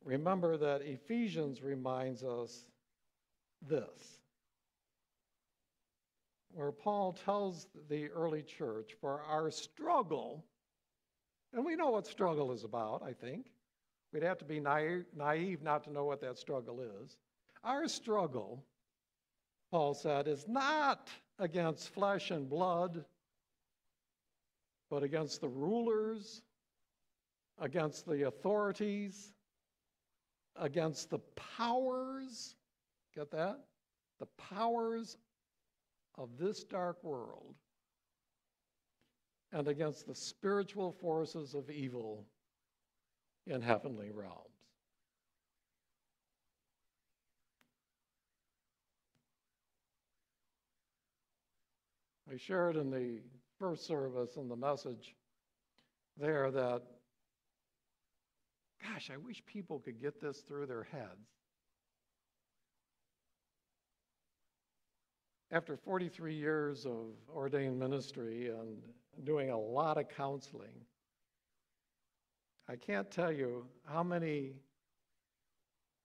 remember that Ephesians reminds us this, where Paul tells the early church, for our struggle, and we know what struggle is about, I think. We'd have to be naive not to know what that struggle is. Our struggle, Paul said, is not against flesh and blood, but against the rulers, against the authorities, against the powers. Get that? The powers of this dark world, and against the spiritual forces of evil in heavenly realms. I shared in the first service in the message there that, gosh, I wish people could get this through their heads. After 43 years of ordained ministry and doing a lot of counseling, I can't tell you how many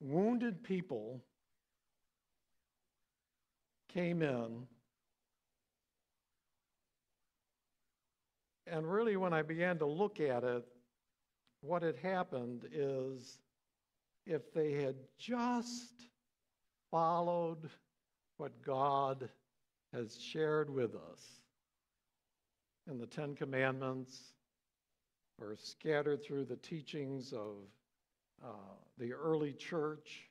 wounded people came in. And really, when I began to look at it, what had happened is if they had just followed what God has shared with us in the Ten Commandments, or scattered through the teachings of the early church,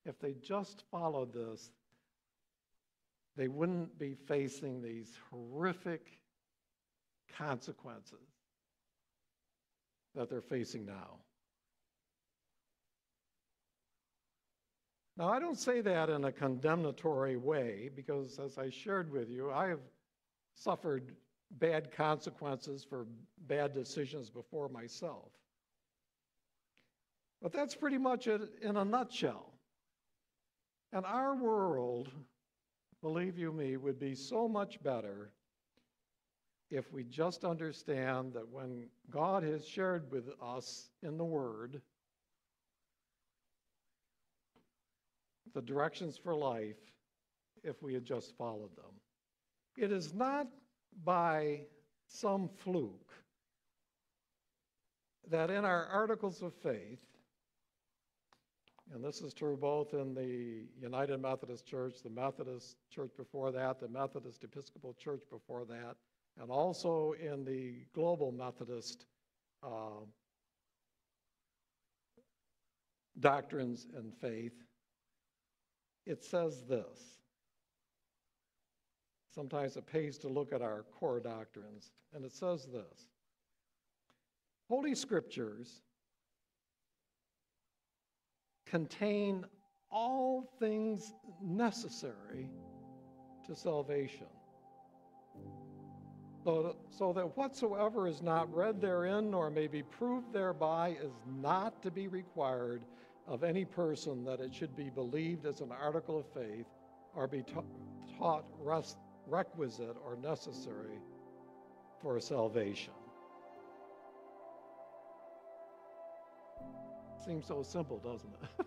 if they just followed this, they wouldn't be facing these horrific consequences that they're facing now. Now, I don't say that in a condemnatory way, because as I shared with you, I have suffered bad consequences for bad decisions before myself. But that's pretty much it in a nutshell. And our world, believe you me, would be so much better if we just understand that when God has shared with us in the Word the directions for life, if we had just followed them. It is not by some fluke that in our articles of faith, and this is true both in the United Methodist Church, the Methodist Church before that, the Methodist Episcopal Church before that, and also in the Global Methodist doctrines and faith, it says this. Sometimes it pays to look at our core doctrines, and it says this. Holy Scriptures contain all things necessary to salvation, so that whatsoever is not read therein nor may be proved thereby is not to be required of any person, that it should be believed as an article of faith or be taught requisite or necessary for salvation. Seems so simple, doesn't it?